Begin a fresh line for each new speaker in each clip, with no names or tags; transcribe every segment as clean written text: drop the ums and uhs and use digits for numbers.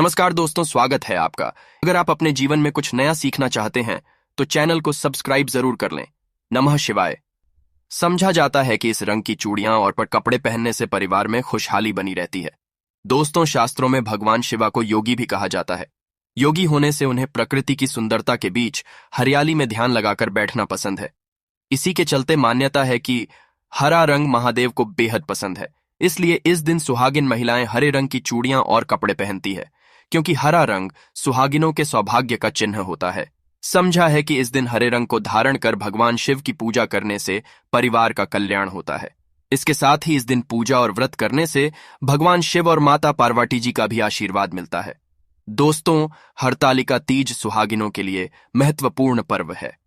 नमस्कार दोस्तों, स्वागत है आपका। अगर आप अपने जीवन में कुछ नया सीखना चाहते हैं तो चैनल को सब्सक्राइब जरूर कर लें। नमः शिवाय। समझा जाता है कि इस रंग की चूड़ियां और पर कपड़े पहनने से परिवार में खुशहाली बनी रहती है। दोस्तों, शास्त्रों में भगवान शिवा को योगी भी कहा जाता है। योगी होने से उन्हें प्रकृति की सुंदरता के बीच हरियाली में ध्यान लगाकर बैठना पसंद है। इसी के चलते मान्यता है कि हरा रंग महादेव को बेहद पसंद है। इसलिए इस दिन सुहागिन महिलाएं हरे रंग की चूड़ियां और कपड़े पहनती है, क्योंकि हरा रंग सुहागिनों के सौभाग्य का चिन्ह होता है। समझा है कि इस दिन हरे रंग को धारण कर भगवान शिव की पूजा करने से परिवार का कल्याण होता है। इसके साथ ही इस दिन पूजा और व्रत करने से भगवान शिव और माता पार्वती जी का भी आशीर्वाद मिलता है। दोस्तों, हरतालिका तीज सुहागिनों के लिए महत्वपूर्ण पर्व है।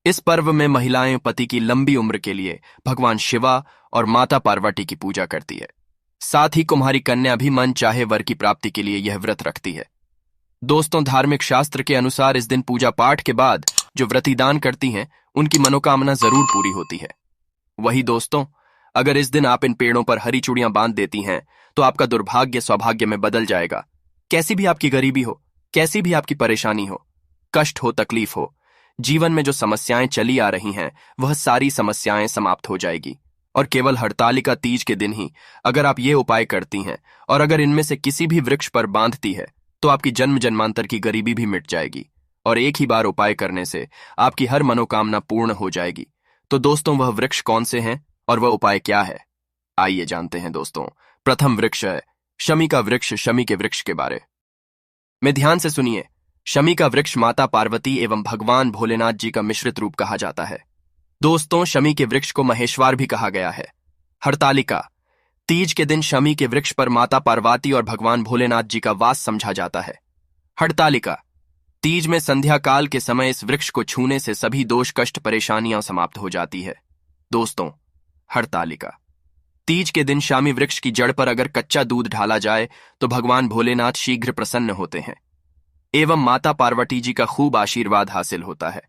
इस पर्व में महिलाएं पति की लंबी उम्र के लिए भगवान शिवा और माता पार्वती की पूजा करती है। साथ ही कुम्हारी कन्या भी मन चाहे वर की प्राप्ति के लिए यह व्रत रखती है। दोस्तों, धार्मिक शास्त्र के अनुसार इस दिन पूजा पाठ के बाद जो व्रती दान करती हैं उनकी मनोकामना जरूर पूरी होती है। वही दोस्तों, अगर इस दिन आप इन पेड़ों पर हरी चूड़ियां बांध देती हैं तो आपका दुर्भाग्य सौभाग्य में बदल जाएगा। कैसी भी आपकी गरीबी हो, कैसी भी आपकी परेशानी हो, कष्ट हो, तकलीफ हो, जीवन में जो समस्याएं चली आ रही हैं वह सारी समस्याएं समाप्त हो जाएगी। और केवल हरतालिका तीज के दिन ही अगर आप ये उपाय करती हैं और अगर इनमें से किसी भी वृक्ष पर बांधती है तो आपकी जन्म जन्मांतर की गरीबी भी मिट जाएगी और एक ही बार उपाय करने से आपकी हर मनोकामना पूर्ण हो जाएगी। तो दोस्तों, वह वृक्ष कौन से हैं और वह उपाय क्या है, आइए जानते हैं। दोस्तों, प्रथम वृक्ष है शमी का वृक्ष। शमी के वृक्ष के बारे में ध्यान से सुनिए। शमी का वृक्ष माता पार्वती एवं भगवान भोलेनाथ जी का मिश्रित रूप कहा जाता है। दोस्तों, शमी के वृक्ष को महेश्वर भी कहा गया है। हरतालिका तीज के दिन शमी के वृक्ष पर माता पार्वती और भगवान भोलेनाथ जी का वास समझा जाता है। हरतालिका तीज में संध्या काल के समय इस वृक्ष को छूने से सभी दोष कष्ट परेशानियां समाप्त हो जाती है। दोस्तों, हरतालिका तीज के दिन शामी वृक्ष की जड़ पर अगर कच्चा दूध ढाला जाए तो भगवान भोलेनाथ शीघ्र प्रसन्न होते हैं एवं माता पार्वती जी का खूब आशीर्वाद हासिल होता है।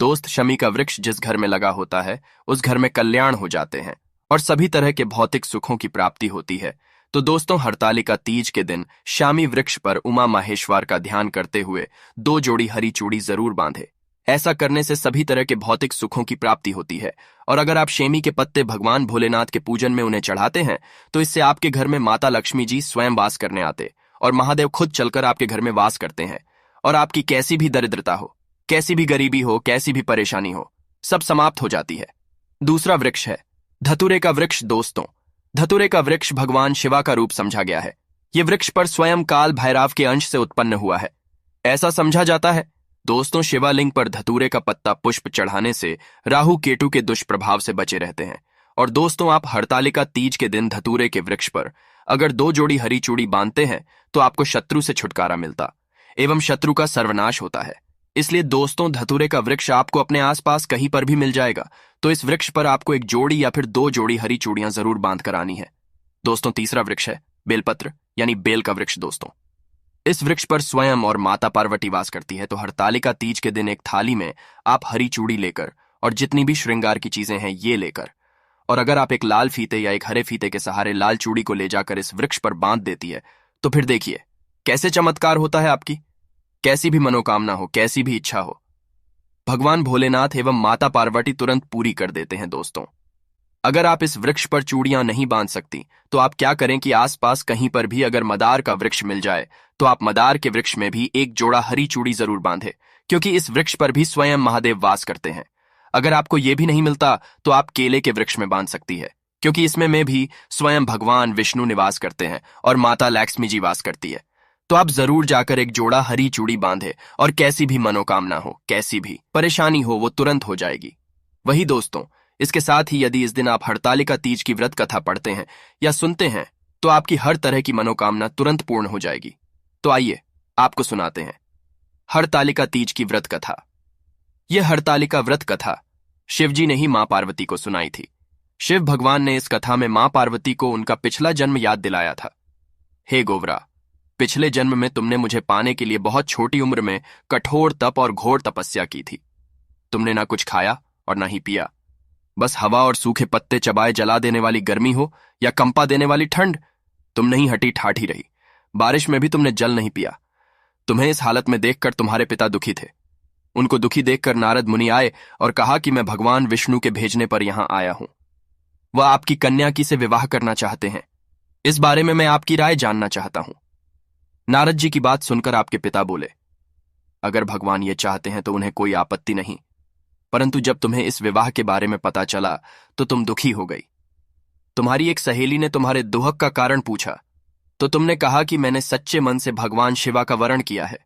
दोस्त, शमी का वृक्ष जिस घर में लगा होता है उस घर में कल्याण हो जाते हैं और सभी तरह के भौतिक सुखों की प्राप्ति होती है। तो दोस्तों, हरतालिका तीज के दिन शामी वृक्ष पर उमा महेश्वर का ध्यान करते हुए 2 जोड़ी हरी चूड़ी जरूर बांधे। ऐसा करने से सभी तरह के भौतिक सुखों की प्राप्ति होती है। और अगर आप शेमी के पत्ते भगवान भोलेनाथ के पूजन में उन्हें चढ़ाते हैं तो इससे आपके घर में माता लक्ष्मी जी स्वयं वास करने आते और महादेव खुद चलकर आपके घर में वास करते हैं और आपकी कैसी भी दरिद्रता हो, कैसी भी गरीबी हो, कैसी भी परेशानी हो, सब समाप्त हो जाती है। दूसरा वृक्ष है धतूरे का वृक्ष। दोस्तों, धतूरे का वृक्ष भगवान शिवा का रूप समझा गया है। यह वृक्ष पर स्वयं काल भैरव के अंश से उत्पन्न हुआ है, ऐसा समझा जाता है। दोस्तों, शिवालिंग पर धतूरे का पत्ता पुष्प चढ़ाने से राहु केतु के दुष्प्रभाव से बचे रहते हैं। और दोस्तों, आप हरतालिका तीज के दिन धतूरे के वृक्ष पर अगर 2 जोड़ी हरी चूड़ी बांधते हैं तो आपको शत्रु से छुटकारा मिलता एवं शत्रु का सर्वनाश होता है। इसलिए दोस्तों, धतूरे का वृक्ष आपको अपने आसपास कहीं पर भी मिल जाएगा, तो इस वृक्ष पर आपको 1 जोड़ी या फिर 2 जोड़ी हरी चूड़ियां जरूर बांध कर आनी है। दोस्तों, तीसरा वृक्ष है बेलपत्र यानी बेल का वृक्ष। दोस्तों, इस वृक्ष पर स्वयं और माता पार्वती वास करती है। तो हरतालिका तीज के दिन एक थाली में आप हरी चूड़ी लेकर और जितनी भी श्रृंगार की चीजें हैं ये लेकर, और अगर आप एक लाल फीते या एक हरे फीते के सहारे लाल चूड़ी को ले जाकर इस वृक्ष पर बांध देती है तो फिर देखिए कैसे चमत्कार होता है। आपकी कैसी भी मनोकामना हो, कैसी भी इच्छा हो, भगवान भोलेनाथ एवं माता पार्वती तुरंत पूरी कर देते हैं। दोस्तों, अगर आप इस वृक्ष पर चूड़ियां नहीं बांध सकती तो आप क्या करें कि आसपास कहीं पर भी अगर मदार का वृक्ष मिल जाए तो आप मदार के वृक्ष में भी 1 जोड़ा हरी चूड़ी जरूर बांधे, क्योंकि इस वृक्ष पर भी स्वयं महादेव वास करते हैं। अगर आपको यह भी नहीं मिलता तो आप केले के वृक्ष में बांध सकती है, क्योंकि इसमें में भी स्वयं भगवान विष्णु निवास करते हैं और माता लक्ष्मी जी वास करती है। तो आप जरूर जाकर 1 जोड़ा हरी चूड़ी बांधे और कैसी भी मनोकामना हो, कैसी भी परेशानी हो, वो तुरंत हो जाएगी। वही दोस्तों, इसके साथ ही यदि इस दिन आप हरतालिका तीज की व्रत कथा पढ़ते हैं या सुनते हैं तो आपकी हर तरह की मनोकामना तुरंत पूर्ण हो जाएगी। तो आइए आपको सुनाते हैं हरतालिका तीज की व्रत कथा। यह हरतालिका व्रत कथा शिवजी ने ही मां पार्वती को सुनाई थी। शिव भगवान ने इस कथा में मां पार्वती को उनका पिछला जन्म याद दिलाया था। हे गोवरा, पिछले जन्म में तुमने मुझे पाने के लिए बहुत छोटी उम्र में कठोर तप और घोर तपस्या की थी। तुमने ना कुछ खाया और ना ही पिया, बस हवा और सूखे पत्ते चबाए जला देने वाली गर्मी हो या कंपा देने वाली ठंड, तुम नहीं हटी ठाठी रही, बारिश में भी तुमने जल नहीं पिया। तुम्हें इस हालत में देखकर तुम्हारे पिता दुखी थे। उनको दुखी देखकर नारद मुनि आए और कहा कि मैं भगवान विष्णु के भेजने पर यहां आया हूं। वह आपकी कन्या की से विवाह करना चाहते हैं। इस बारे में मैं आपकी राय जानना चाहता हूं। नारद जी की बात सुनकर आपके पिता बोले, अगर भगवान ये चाहते हैं तो उन्हें कोई आपत्ति नहीं, परंतु जब तुम्हें इस विवाह के बारे में पता चला तो तुम दुखी हो गई। तुम्हारी एक सहेली ने तुम्हारे दुहक का कारण पूछा तो तुमने कहा कि मैंने सच्चे मन से भगवान शिवा का वरण किया है,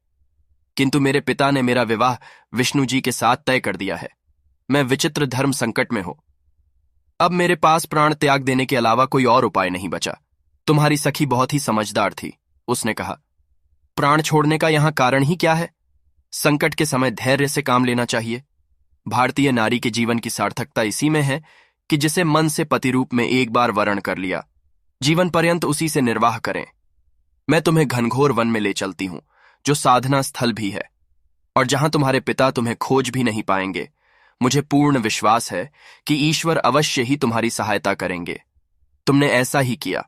किंतु मेरे पिता ने मेरा विवाह विष्णु जी के साथ तय कर दिया है। मैं विचित्र धर्म संकट में हूं। अब मेरे पास प्राण त्याग देने के अलावा कोई और उपाय नहीं बचा। तुम्हारी सखी बहुत ही समझदार थी। उसने कहा, प्राण छोड़ने का यहां कारण ही क्या है? संकट के समय धैर्य से काम लेना चाहिए। भारतीय नारी के जीवन की सार्थकता इसी में है कि जिसे मन से पति रूप में एक बार वरण कर लिया, जीवन पर्यंत उसी से निर्वाह करें। मैं तुम्हें घनघोर वन में ले चलती हूं, जो साधना स्थल भी है, और जहां तुम्हारे पिता तुम्हें खोज भी नहीं पाएंगे। मुझे पूर्ण विश्वास है कि ईश्वर अवश्य ही तुम्हारी सहायता करेंगे। तुमने ऐसा ही किया।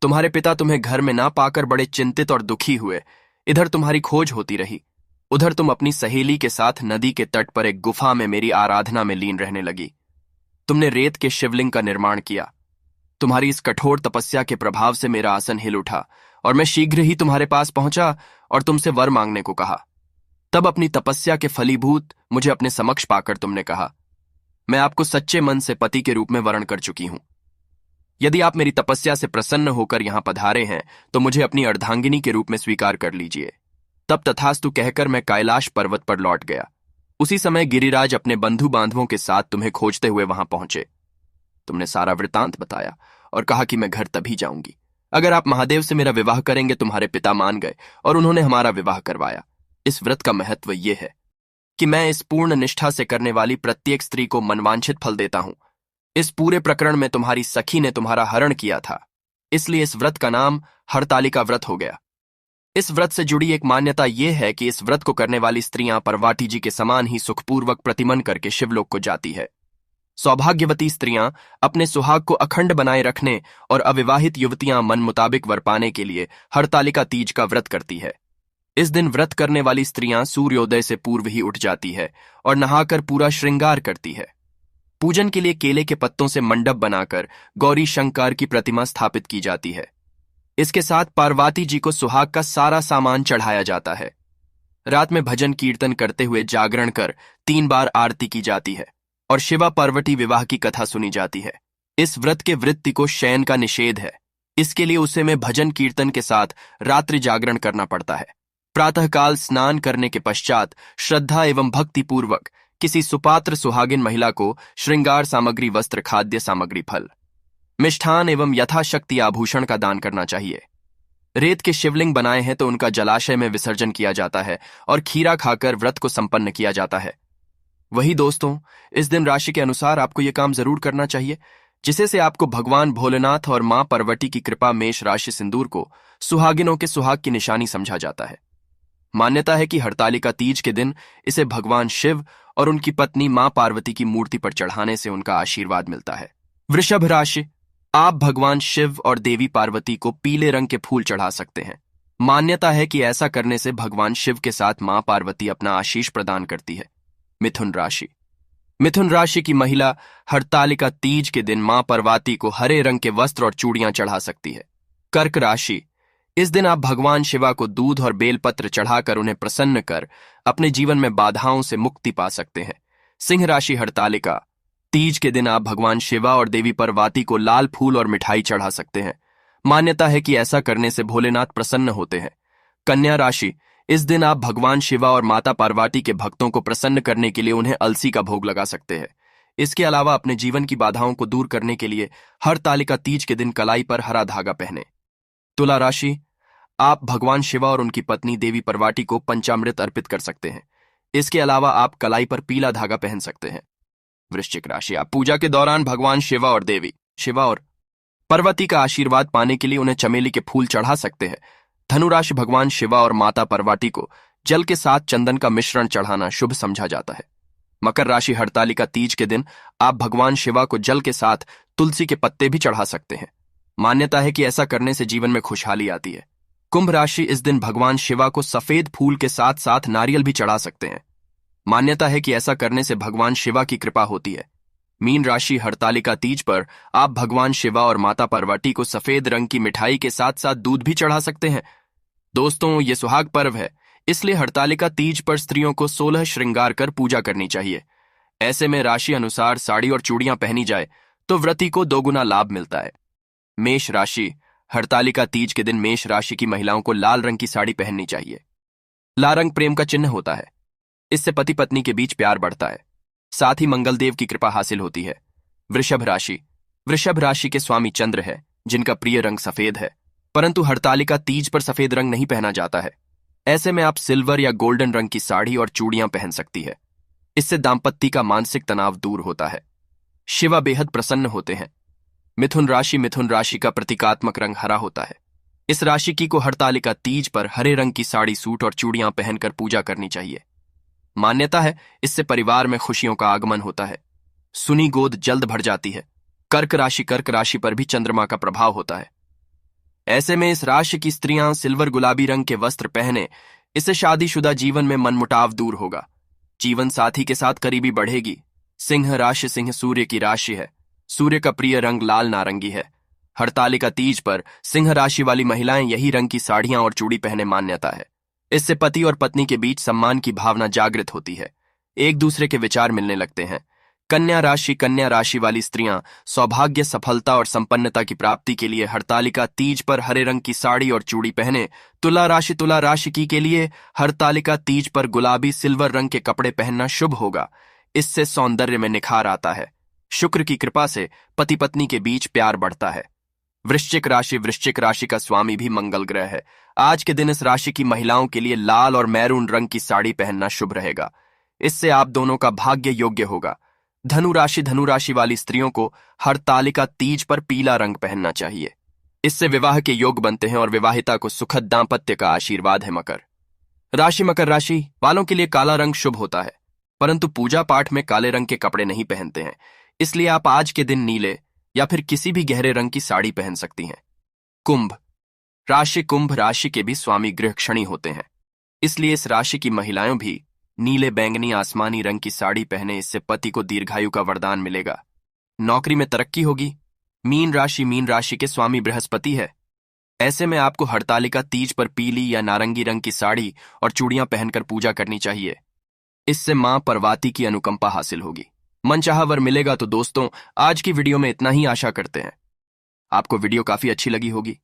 तुम्हारे पिता तुम्हें घर में ना पाकर बड़े चिंतित और दुखी हुए। इधर तुम्हारी खोज होती रही, उधर तुम अपनी सहेली के साथ नदी के तट पर एक गुफा में मेरी आराधना में लीन रहने लगी। तुमने रेत के शिवलिंग का निर्माण किया। तुम्हारी इस कठोर तपस्या के प्रभाव से मेरा आसन हिल उठा और मैं शीघ्र ही तुम्हारे पास पहुंचा और तुमसे वर मांगने को कहा। तब अपनी तपस्या के फलीभूत मुझे अपने समक्ष पाकर तुमने कहा, मैं आपको सच्चे मन से पति के रूप में वरण कर चुकी हूं। यदि आप मेरी तपस्या से प्रसन्न होकर यहां पधारे हैं तो मुझे अपनी अर्धांगिनी के रूप में स्वीकार कर लीजिए। तब तथास्तु कहकर मैं कैलाश पर्वत पर लौट गया। उसी समय गिरिराज अपने बंधु बांधवों के साथ तुम्हें खोजते हुए वहां पहुंचे। तुमने सारा वृतांत बताया और कहा कि मैं घर तभी जाऊंगी अगर आप महादेव से मेरा विवाह करेंगे। तुम्हारे पिता मान गए और उन्होंने हमारा विवाह करवाया। इस व्रत का महत्व यह है कि मैं इस पूर्ण निष्ठा से करने वाली प्रत्येक स्त्री को मनवांछित फल देता हूं। इस पूरे प्रकरण में तुम्हारी सखी ने तुम्हारा हरण किया था, इसलिए इस व्रत का नाम हरतालिका व्रत हो गया। इस व्रत से जुड़ी एक मान्यता यह है कि इस व्रत को करने वाली स्त्रियां परवाटी जी के समान ही सुखपूर्वक प्रतिमन करके शिवलोक को जाती है। सौभाग्यवती स्त्रियां अपने सुहाग को अखंड बनाए रखने और अविवाहित युवतियां मन मुताबिक वर पाने के लिए हरतालिका तीज का व्रत करती है। इस दिन व्रत करने वाली स्त्रियां सूर्योदय से पूर्व ही उठ जाती है और नहाकर पूरा श्रृंगार करती है। पूजन के लिए केले के पत्तों से मंडप बनाकर गौरी शंकर की प्रतिमा स्थापित की जाती है। इसके साथ पार्वती जी को सुहाग का सारा सामान चढ़ाया जाता है। रात में भजन कीर्तन करते हुए जागरण कर 3 बार आरती की जाती है और शिवा पार्वती विवाह की कथा सुनी जाती है। इस व्रत के वृत्ति को शयन का निषेध है, इसके लिए उसे में भजन कीर्तन के साथ रात्रि जागरण करना पड़ता है। प्रातःकाल स्नान करने के पश्चात श्रद्धा एवं भक्ति पूर्वक किसी सुपात्र सुहागिन महिला को श्रृंगार सामग्री, वस्त्र, खाद्य सामग्री, फल, मिष्ठान एवं यथाशक्ति आभूषण का दान करना चाहिए। रेत के शिवलिंग बनाए हैं तो उनका जलाशय में विसर्जन किया जाता है और खीरा खाकर व्रत को संपन्न किया जाता है। वही दोस्तों, इस दिन राशि के अनुसार आपको यह काम जरूर करना चाहिए, जिसे से आपको भगवान भोलेनाथ और मां पार्वती की कृपा मेष राशि सिंदूर को सुहागिनों के सुहाग की निशानी समझा जाता है। मान्यता है कि हरतालिका तीज के दिन इसे भगवान शिव और उनकी पत्नी मां पार्वती की मूर्ति पर चढ़ाने से उनका आशीर्वाद मिलता है। वृषभ राशि, आप भगवान शिव और देवी पार्वती को पीले रंग के फूल चढ़ा सकते हैं। मान्यता है कि ऐसा करने से भगवान शिव के साथ मां पार्वती अपना आशीष प्रदान करती है। मिथुन राशि, मिथुन राशि की महिला हरतालिका तीज के दिन मां पार्वती को हरे रंग के वस्त्र और चूड़ियां चढ़ा सकती है। कर्क राशि, इस दिन आप भगवान शिवा को दूध और बेलपत्र चढ़ाकर उन्हें प्रसन्न कर अपने जीवन में बाधाओं से मुक्ति पा सकते हैं। सिंह राशि, हरतालिका तीज के दिन आप भगवान शिवा और देवी पार्वती को लाल फूल और मिठाई चढ़ा सकते हैं। मान्यता है कि ऐसा करने से भोलेनाथ प्रसन्न होते हैं। कन्या राशि, इस दिन आप भगवान शिवा और माता पार्वती के भक्तों को प्रसन्न करने के लिए उन्हें अलसी का भोग लगा सकते हैं। इसके अलावा अपने जीवन की बाधाओं को दूर करने के लिए हरतालिका तीज के दिन कलाई पर हरा धागा पहने। तुला राशि, आप भगवान शिवा और उनकी पत्नी देवी पार्वती को पंचामृत अर्पित कर सकते हैं। इसके अलावा आप कलाई पर पीला धागा पहन सकते हैं। वृश्चिक राशि, आप पूजा के दौरान भगवान शिवा और देवी शिवा और पार्वती का आशीर्वाद पाने के लिए उन्हें चमेली के फूल चढ़ा सकते हैं। धनु राशि, भगवान शिवा और माता पार्वती को जल के साथ चंदन का मिश्रण चढ़ाना शुभ समझा जाता है। मकर राशि, हरतालिका तीज के दिन आप भगवान शिवा को जल के साथ तुलसी के पत्ते भी चढ़ा सकते हैं। मान्यता है कि ऐसा करने से जीवन में खुशहाली आती है। कुंभ राशि इस दिन भगवान शिवा को सफेद फूल के साथ साथ नारियल भी चढ़ा सकते हैं। मान्यता है कि ऐसा करने से भगवान शिवा की कृपा होती है। मीन राशि हरतालिका तीज पर आप भगवान शिवा और माता पार्वती को सफेद रंग की मिठाई के साथ साथ दूध भी चढ़ा सकते हैं। दोस्तों, ये सुहाग पर्व है, इसलिए हरतालिका तीज पर स्त्रियों को 16 श्रृंगार कर पूजा करनी चाहिए। ऐसे में राशि अनुसार साड़ी और चूड़ियां पहनी जाए तो व्रती को दोगुना लाभ मिलता है। मेष राशि हरतालिका तीज के दिन मेष राशि की महिलाओं को लाल रंग की साड़ी पहननी चाहिए। लाल रंग प्रेम का चिन्ह होता है, इससे पति पत्नी के बीच प्यार बढ़ता है, साथ ही मंगलदेव की कृपा हासिल होती है। वृषभ राशि के स्वामी चंद्र है, जिनका प्रिय रंग सफेद है, परंतु हरतालिका तीज पर सफेद रंग नहीं पहना जाता है। ऐसे में आप सिल्वर या गोल्डन रंग की साड़ी और चूड़ियां पहन सकती है। इससे दाम्पत्य का मानसिक तनाव दूर होता है। शिवा बेहद प्रसन्न होते हैं। मिथुन राशि का प्रतीकात्मक रंग हरा होता है। इस राशि की को हरतालिका तीज पर हरे रंग की साड़ी, सूट और चूड़ियां पहनकर पूजा करनी चाहिए। मान्यता है इससे परिवार में खुशियों का आगमन होता है। सुनी गोद जल्द भर जाती है। कर्क राशि पर भी चंद्रमा का प्रभाव होता है। ऐसे में इस राशि की स्त्रियां सिल्वर गुलाबी रंग के वस्त्र पहने, इससे शादीशुदा जीवन में मनमुटाव दूर होगा। जीवन साथी के साथ करीबी बढ़ेगी। सिंह सूर्य की राशि है। सूर्य का प्रिय रंग लाल नारंगी है। हरतालिका तीज पर सिंह राशि वाली महिलाएं यही रंग की साड़ियां और चूड़ी पहने मान्यता है। इससे पति और पत्नी के बीच सम्मान की भावना जागृत होती है। एक दूसरे के विचार मिलने लगते हैं। कन्या राशि वाली स्त्रियां सौभाग्य, सफलता और संपन्नता की प्राप्ति के लिए हरतालिका तीज पर हरे रंग की साड़ी और चूड़ी पहने। तुला राशि के लिए हरतालिका तीज पर गुलाबी सिल्वर रंग के कपड़े पहनना शुभ होगा। इससे सौंदर्य में निखार आता है। शुक्र की कृपा से पति पत्नी के बीच प्यार बढ़ता है। वृश्चिक राशि का स्वामी भी मंगल ग्रह है। आज के दिन इस राशि की महिलाओं के लिए लाल और मैरून रंग की साड़ी पहनना शुभ रहेगा। इससे आप दोनों का भाग्य योग्य होगा। धनु राशि वाली स्त्रियों को हरतालिका तीज पर पीला रंग पहनना चाहिए। इससे विवाह के योग बनते हैं और विवाहिता को सुखद दाम्पत्य का आशीर्वाद है। मकर राशि वालों के लिए काला रंग शुभ होता है, परंतु पूजा पाठ में काले रंग के कपड़े नहीं पहनते हैं। इसलिए आप आज के दिन नीले या फिर किसी भी गहरे रंग की साड़ी पहन सकती हैं। कुंभ राशि के भी स्वामी गृह क्षणी होते हैं, इसलिए इस राशि की महिलाएं भी नीले, बैंगनी, आसमानी रंग की साड़ी पहने। इससे पति को दीर्घायु का वरदान मिलेगा। नौकरी में तरक्की होगी। मीन राशि के स्वामी बृहस्पति है। ऐसे में आपको हरतालिका तीज पर पीली या नारंगी रंग की साड़ी और चूड़ियां पहनकर पूजा करनी चाहिए। इससे मां पार्वती की अनुकंपा हासिल होगी, मनचाहा वर मिलेगा। तो दोस्तों, आज की वीडियो में इतना ही। आशा करते हैं आपको वीडियो काफी अच्छी लगी होगी।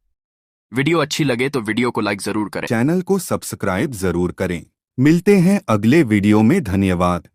वीडियो अच्छी लगे तो वीडियो को लाइक जरूर करें,
चैनल को सब्सक्राइब जरूर करें। मिलते हैं अगले वीडियो में। धन्यवाद।